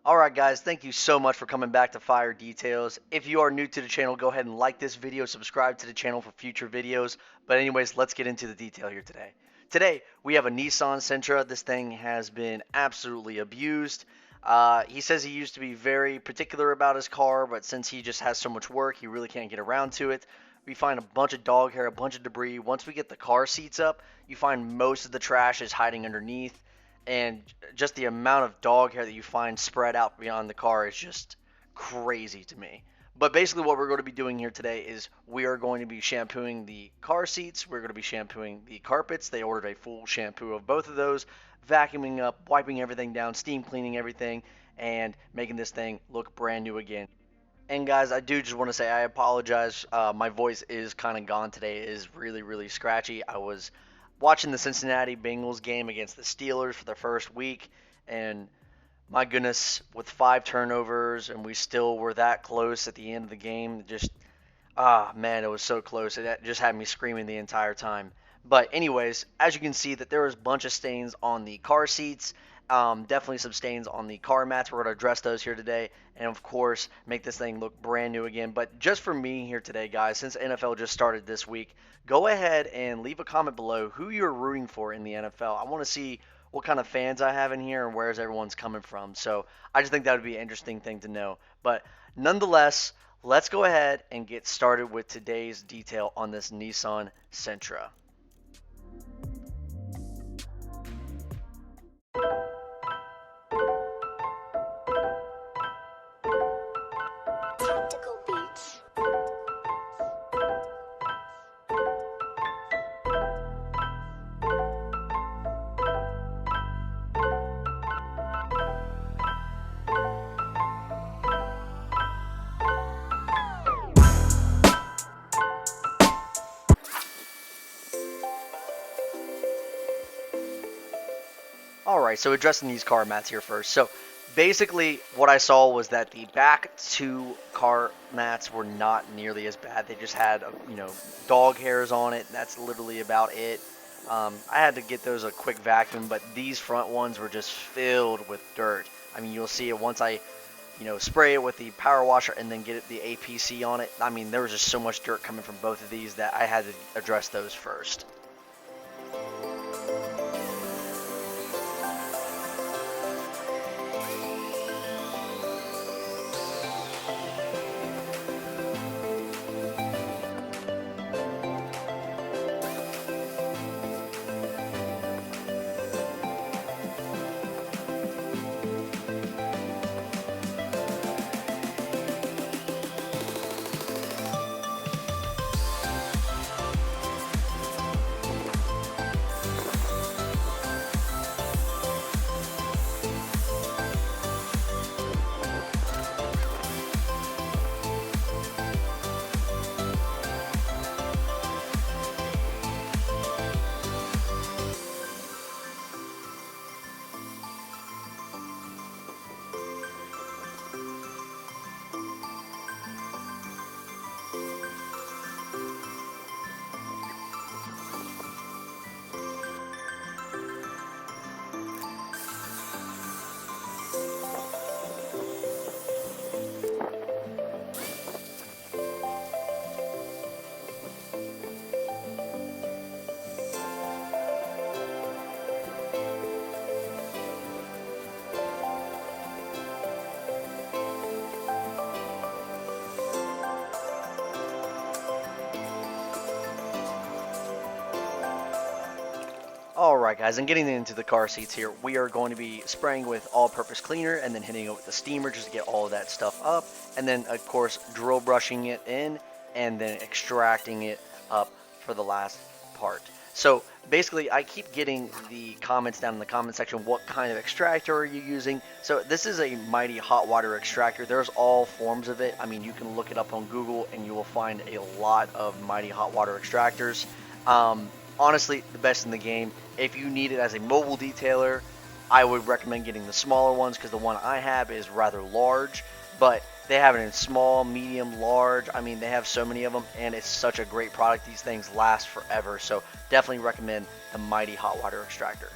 Alright guys, thank you so much for coming back to Fire Details. If you are new to the channel, go ahead and like this video, subscribe to the channel for future videos. But anyways, let's get into the detail here today. Today, we have a Nissan Sentra. This thing has been absolutely abused. He says he used to be very particular about his car, but since he just has so much work, he really can't get around to it. We find a bunch of dog hair, a bunch of debris. Once we get the car seats up, you find most of the trash is hiding underneath, and just the amount of dog hair that you find spread out beyond the car is just crazy to me. But basically, what we're going to be doing here today is we are going to be shampooing the car seats. We're going to be shampooing the carpets. They ordered a full shampoo of both of those, vacuuming up, wiping everything down, steam cleaning everything, and making this thing look brand new again. And guys, I do just want to say I apologize. My voice is kind of gone today. It is really, really scratchy. I was watching the Cincinnati Bengals game against the Steelers for the first week, and my goodness, with 5 turnovers, and we still were that close at the end of the game. Just, man, it was so close. It just had me screaming the entire time. But anyways, as you can see, that there was a bunch of stains on the car seats. Definitely some stains on the car mats. We're going to address those here today, and of course, make this thing look brand new again. But just for me here today, guys, since NFL just started this week, go ahead and leave a comment below who you're rooting for in the NFL. I want to see what kind of fans I have in here and where's everyone's coming from. So I just think that would be an interesting thing to know. But nonetheless, let's go ahead and get started with today's detail on this Nissan Sentra. Tactical beats. Alright, so addressing these car mats here first. So basically what I saw was that the back two car mats were not nearly as bad. They just had, dog hairs on it. That's literally about it. I had to get those a quick vacuum, but these front ones were just filled with dirt. I mean, you'll see it once I, spray it with the power washer and then get the APC on it. I mean, there was just so much dirt coming from both of these that I had to address those first. Alright guys, and getting into the car seats here, we are going to be spraying with all-purpose cleaner and then hitting it with the steamer just to get all of that stuff up, and then of course drill brushing it in and then extracting it up for the last part. So basically I keep getting the comments down in the comment section, what kind of extractor are you using? So this is a Mighty hot water extractor. There's all forms of it. I mean, you can look it up on Google and you will find a lot of Mighty hot water extractors. Honestly, the best in the game. If you need it as a mobile detailer, I would recommend getting the smaller ones because the one I have is rather large, but they have it in small, medium, large. I mean, they have so many of them, and it's such a great product. These things last forever, so definitely recommend the Mighty hot water extractor.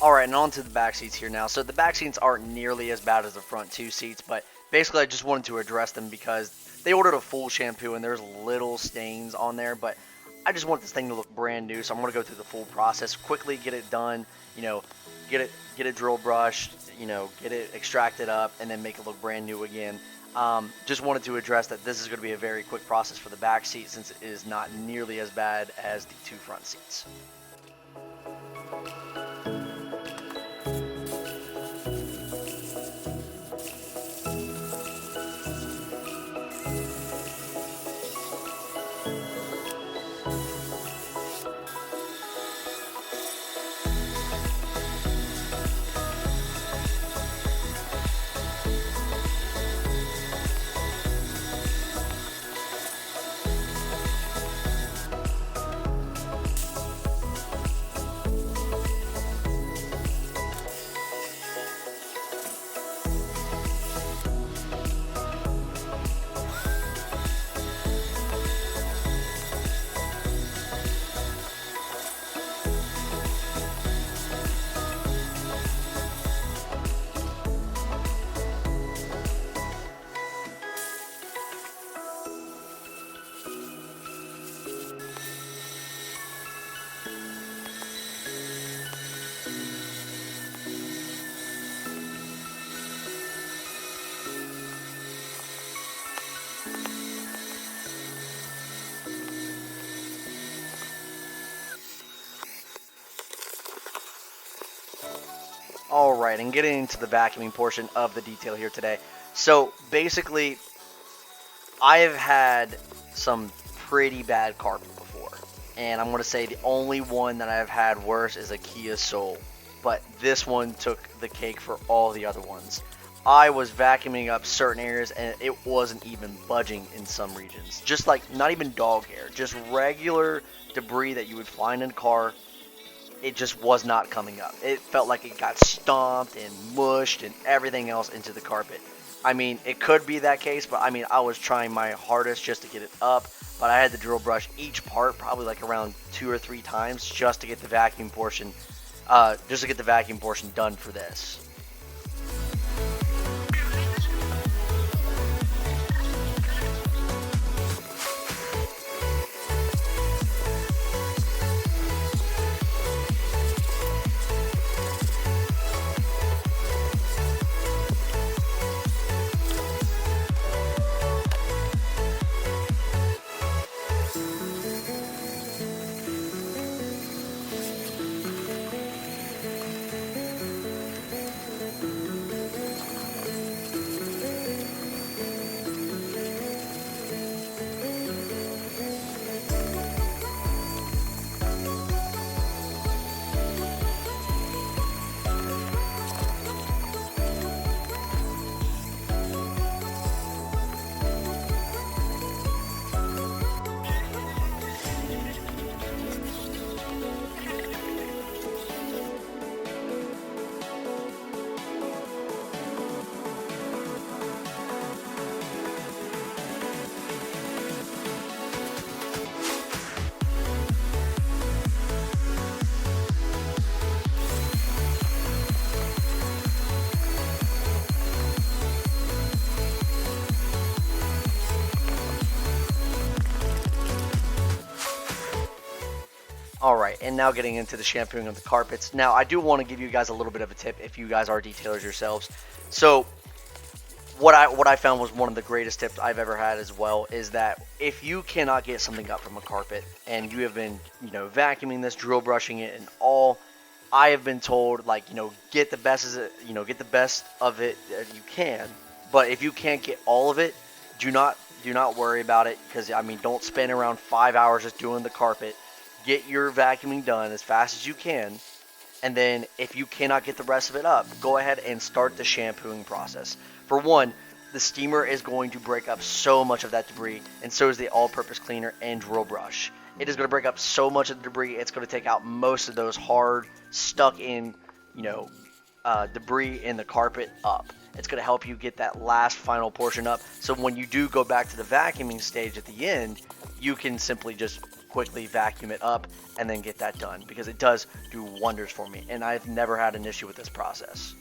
Alright, and on to the back seats here now. So the back seats aren't nearly as bad as the front two seats, but basically I just wanted to address them because they ordered a full shampoo and there's little stains on there, but I just want this thing to look brand new, so I'm going to go through the full process, quickly get it done, get it drill brushed, get it extracted up, and then make it look brand new again. Just wanted to address that this is going to be a very quick process for the back seat since it is not nearly as bad as the two front seats. All right, and getting into the vacuuming portion of the detail here today. So basically, I have had some pretty bad carpet before, and I'm going to say the only one that I've had worse is a Kia Soul, but this one took the cake for all the other ones. I was vacuuming up certain areas and it wasn't even budging in some regions. Just like not even dog hair, just regular debris that you would find in a car. It just was not coming up. It felt like it got stomped and mushed and everything else into the carpet. I mean, it could be that case, but I mean, I was trying my hardest just to get it up, but I had to drill brush each part probably like around 2 or 3 times just to get the vacuum portion, done for this. All right, and now getting into the shampooing of the carpets. Now, I do want to give you guys a little bit of a tip if you guys are detailers yourselves. So, what I found was one of the greatest tips I've ever had as well is that if you cannot get something up from a carpet and you have been, vacuuming this, drill brushing it, and all, I have been told like, get the best of it that you can. But if you can't get all of it, do not worry about it, because I mean, don't spend around 5 hours just doing the carpet. Get your vacuuming done as fast as you can, and then if you cannot get the rest of it up, go ahead and start the shampooing process. For one, the steamer is going to break up so much of that debris, and so is the all-purpose cleaner and drill brush. It is going to break up so much of the debris, it's going to take out most of those hard, stuck in, debris in the carpet up. It's going to help you get that last final portion up, so when you do go back to the vacuuming stage at the end, you can simply just quickly vacuum it up and then get that done, because it does do wonders for me, and I've never had an issue with this process.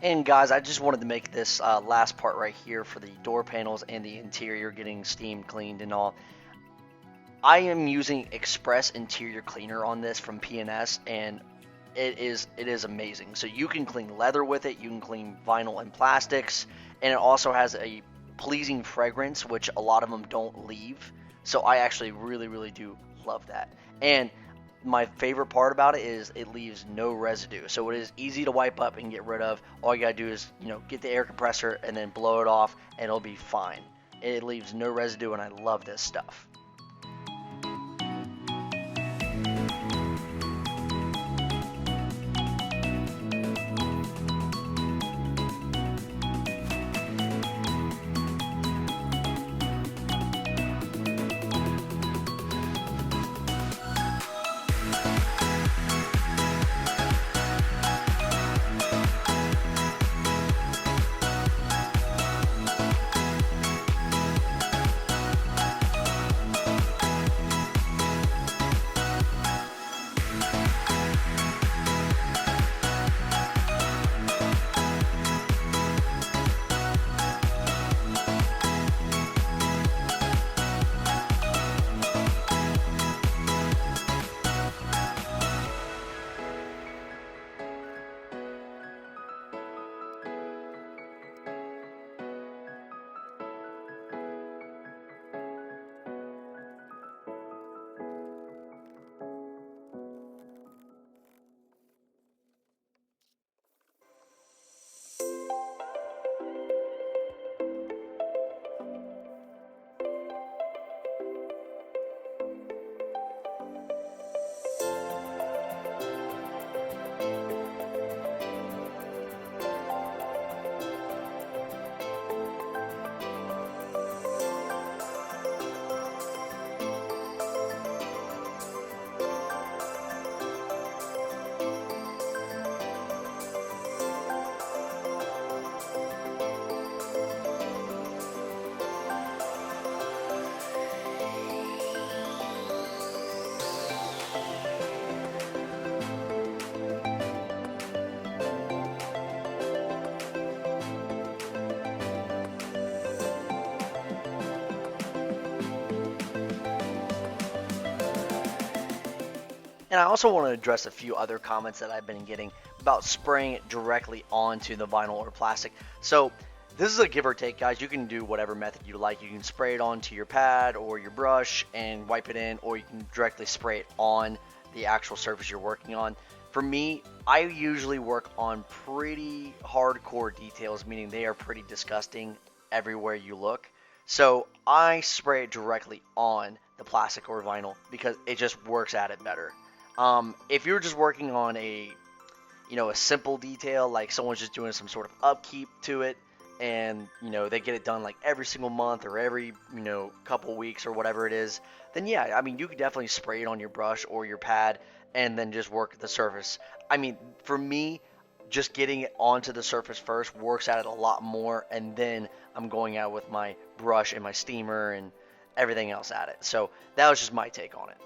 And guys, I just wanted to make this last part right here for the door panels and the interior getting steam cleaned and all. I am using Express Interior Cleaner on this from P&S, and it is amazing. So you can clean leather with it, you can clean vinyl and plastics, and it also has a pleasing fragrance, which a lot of them don't leave. So I actually really do love that. And my favorite part about it is it leaves no residue. So it is easy to wipe up and get rid of. All you gotta do is, get the air compressor and then blow it off, and it'll be fine. It leaves no residue, and I love this stuff. And I also want to address a few other comments that I've been getting about spraying it directly onto the vinyl or plastic. So this is a give or take, guys. You can do whatever method you like. You can spray it onto your pad or your brush and wipe it in, or you can directly spray it on the actual surface you're working on. For me, I usually work on pretty hardcore details, meaning they are pretty disgusting everywhere you look. So I spray it directly on the plastic or vinyl because it just works at it better. If you're just working on a simple detail, like someone's just doing some sort of upkeep to it, and they get it done like every single month or every couple weeks or whatever it is, then yeah, I mean, you could definitely spray it on your brush or your pad and then just work the surface. I mean, for me, just getting it onto the surface first works at it a lot more, and then I'm going out with my brush and my steamer and everything else at it. So that was just my take on it.